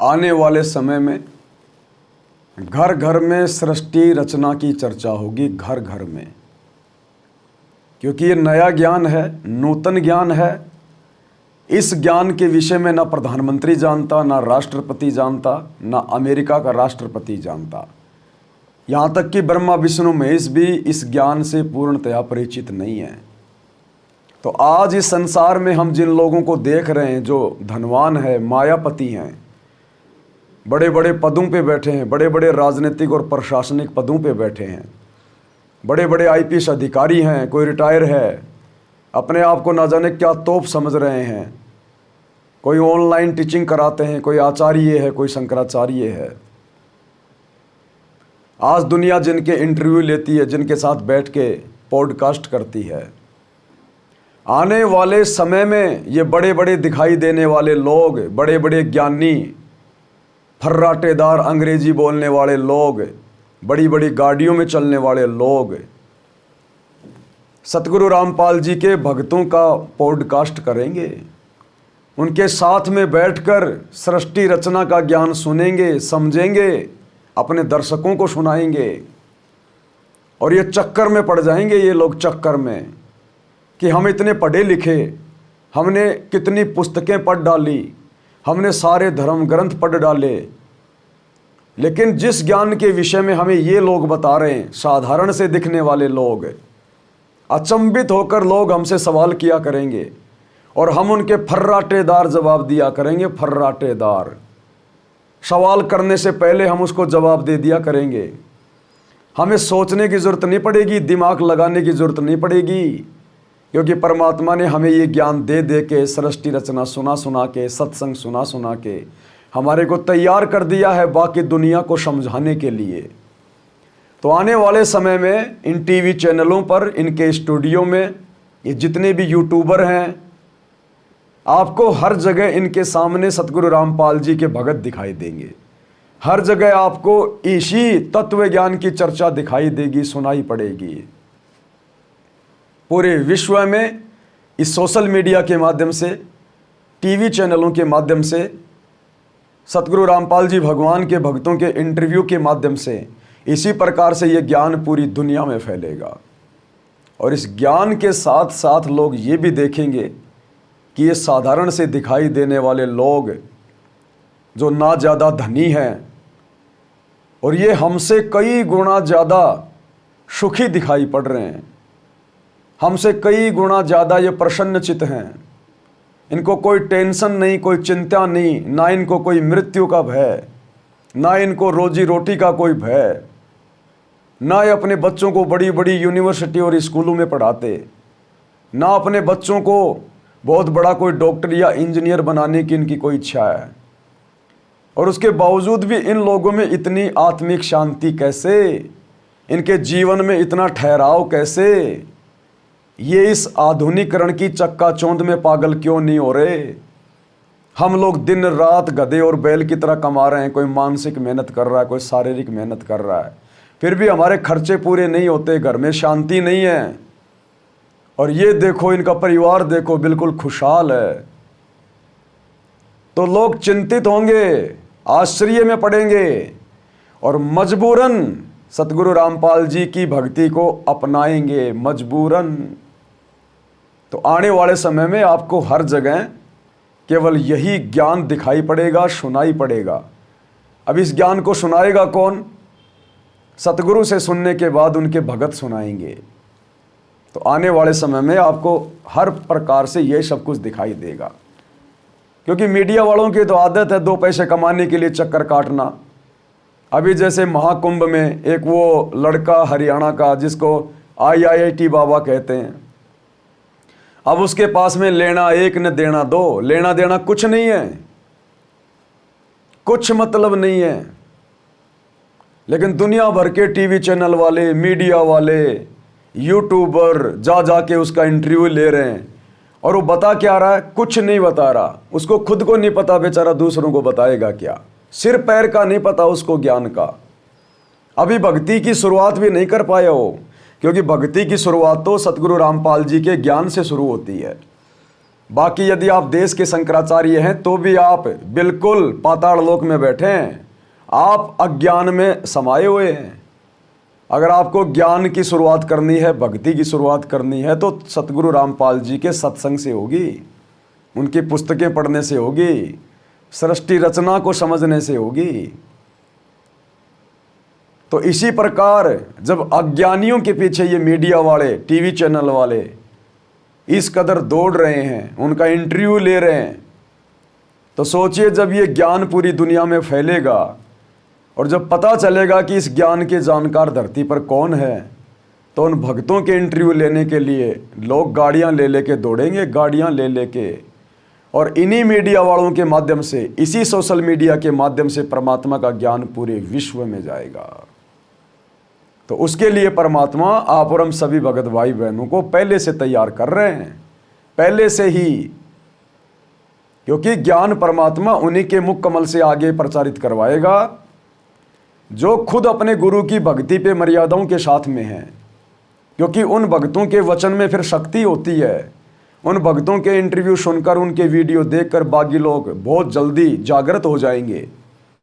आने वाले समय में घर घर में सृष्टि रचना की चर्चा होगी, घर घर में, क्योंकि ये नया ज्ञान है, नूतन ज्ञान है। इस ज्ञान के विषय में ना प्रधानमंत्री जानता, ना राष्ट्रपति जानता, ना अमेरिका का राष्ट्रपति जानता। यहाँ तक कि ब्रह्मा विष्णु महेश भी इस ज्ञान से पूर्णतया परिचित नहीं है। तो आज इस संसार में हम जिन लोगों को देख रहे हैं, जो धनवान है, मायापति हैं, बड़े बड़े पदों पे बैठे हैं, बड़े बड़े राजनीतिक और प्रशासनिक पदों पे बैठे हैं, बड़े बड़े आईपीएस अधिकारी हैं, कोई रिटायर है, अपने आप को ना जाने क्या तोप समझ रहे हैं, कोई ऑनलाइन टीचिंग कराते हैं, कोई आचार्य है, कोई शंकराचार्य है। आज दुनिया जिनके इंटरव्यू लेती है, जिनके साथ बैठ के पॉडकास्ट करती है, आने वाले समय में ये बड़े बड़े दिखाई देने वाले लोग, बड़े बड़े ज्ञानी, फर्राटेदार अंग्रेजी बोलने वाले लोग, बड़ी बड़ी गाड़ियों में चलने वाले लोग सतगुरु रामपाल जी के भक्तों का पॉडकास्ट करेंगे, उनके साथ में बैठकर सृष्टि रचना का ज्ञान सुनेंगे, समझेंगे, अपने दर्शकों को सुनाएंगे। और ये चक्कर में पड़ जाएंगे ये लोग, चक्कर में कि हम इतने पढ़े लिखे, हमने कितनी पुस्तकें पढ़ डाली, हमने सारे धर्म ग्रंथ पढ़ डाले, लेकिन जिस ज्ञान के विषय में हमें ये लोग बता रहे हैं, साधारण से दिखने वाले लोग, अचंभित होकर लोग हमसे सवाल किया करेंगे और हम उनके फर्राटेदार जवाब दिया करेंगे। फर्राटेदार सवाल करने से पहले हम उसको जवाब दे दिया करेंगे। हमें सोचने की ज़रूरत नहीं पड़ेगी, दिमाग लगाने की ज़रूरत नहीं पड़ेगी, क्योंकि परमात्मा ने हमें ये ज्ञान दे दे के, सृष्टि रचना सुना सुना के, सत्संग सुना सुना के हमारे को तैयार कर दिया है बाकी दुनिया को समझाने के लिए। तो आने वाले समय में इन टीवी चैनलों पर, इनके स्टूडियो में, ये जितने भी यूट्यूबर हैं, आपको हर जगह इनके सामने सतगुरु रामपाल जी के भगत दिखाई देंगे। हर जगह आपको इसी तत्व ज्ञान की चर्चा दिखाई देगी, सुनाई पड़ेगी। पूरे विश्व में इस सोशल मीडिया के माध्यम से, टीवी चैनलों के माध्यम से, सतगुरु रामपाल जी भगवान के भक्तों के इंटरव्यू के माध्यम से इसी प्रकार से ये ज्ञान पूरी दुनिया में फैलेगा। और इस ज्ञान के साथ साथ लोग ये भी देखेंगे कि ये साधारण से दिखाई देने वाले लोग जो ना ज़्यादा धनी हैं और ये हमसे कई गुना ज़्यादा सुखी दिखाई पड़ रहे हैं, हमसे कई गुना ज़्यादा ये प्रसन्नचित हैं, इनको कोई टेंशन नहीं, कोई चिंता नहीं, ना इनको कोई मृत्यु का भय, ना इनको रोजी रोटी का कोई भय, ना ये अपने बच्चों को बड़ी बड़ी यूनिवर्सिटी और स्कूलों में पढ़ाते, ना अपने बच्चों को बहुत बड़ा कोई डॉक्टर या इंजीनियर बनाने की इनकी कोई इच्छा है। और उसके बावजूद भी इन लोगों में इतनी आत्मिक शांति कैसे, इनके जीवन में इतना ठहराव कैसे? ये इस आधुनिकरण की चक्काचौंध में पागल क्यों नहीं हो रहे? हम लोग दिन रात गधे और बैल की तरह कमा रहे हैं, कोई मानसिक मेहनत कर रहा है, कोई शारीरिक मेहनत कर रहा है, फिर भी हमारे खर्चे पूरे नहीं होते, घर में शांति नहीं है। और ये देखो, इनका परिवार देखो, बिल्कुल खुशहाल है। तो लोग चिंतित होंगे, आश्चर्य में पड़ेंगे और मजबूरन सतगुरु रामपाल जी की भक्ति को अपनाएंगे, मजबूरन। तो आने वाले समय में आपको हर जगह केवल यही ज्ञान दिखाई पड़ेगा, सुनाई पड़ेगा। अब इस ज्ञान को सुनाएगा कौन? सतगुरु से सुनने के बाद उनके भगत सुनाएंगे। तो आने वाले समय में आपको हर प्रकार से ये सब कुछ दिखाई देगा, क्योंकि मीडिया वालों की तो आदत है 2 पैसे कमाने के लिए चक्कर काटना। अभी जैसे महाकुंभ में एक वो लड़का हरियाणा का, जिसको IIT बाबा कहते हैं, अब उसके पास में लेना एक न देना दो, लेना देना कुछ नहीं है, कुछ मतलब नहीं है। लेकिन दुनिया भर के टीवी चैनल वाले, मीडिया वाले, यूट्यूबर जा जाके उसका इंटरव्यू ले रहे हैं और वो बता क्या रहा है? कुछ नहीं बता रहा। उसको खुद को नहीं पता, बेचारा दूसरों को बताएगा क्या? सिर पैर का नहीं पता उसको ज्ञान का। अभी भक्ति की शुरुआत भी नहीं कर पाया हो, क्योंकि भक्ति की शुरुआत तो सतगुरु रामपाल जी के ज्ञान से शुरू होती है। बाकी यदि आप देश के शंकराचार्य हैं तो भी आप बिल्कुल पाताल लोक में बैठे हैं, आप अज्ञान में समाये हुए हैं। अगर आपको ज्ञान की शुरुआत करनी है, भक्ति की शुरुआत करनी है, तो सतगुरु रामपाल जी के सत्संग से होगी, उनकी पुस्तकें पढ़ने से होगी, सृष्टि रचना को समझने से होगी। तो इसी प्रकार जब अज्ञानियों के पीछे ये मीडिया वाले, टीवी चैनल वाले इस कदर दौड़ रहे हैं, उनका इंटरव्यू ले रहे हैं, तो सोचिए जब ये ज्ञान पूरी दुनिया में फैलेगा और जब पता चलेगा कि इस ज्ञान के जानकार धरती पर कौन है, तो उन भक्तों के इंटरव्यू लेने के लिए लोग गाड़ियां ले लेके दौड़ेंगे, गाड़ियां ले लेके, और इन्हीं मीडिया वालों के माध्यम से, इसी सोशल मीडिया के माध्यम से परमात्मा का ज्ञान पूरे विश्व में जाएगा। तो उसके लिए परमात्मा आप और हम सभी भगत भाई बहनों को पहले से तैयार कर रहे हैं, पहले से ही, क्योंकि ज्ञान परमात्मा उन्हीं के मुख कमल से आगे प्रचारित करवाएगा जो खुद अपने गुरु की भक्ति पे मर्यादाओं के साथ में हैं। क्योंकि उन भक्तों के वचन में फिर शक्ति होती है। उन भक्तों के इंटरव्यू सुनकर, उनके वीडियो देखकर बाकी लोग बहुत जल्दी जागृत हो जाएंगे।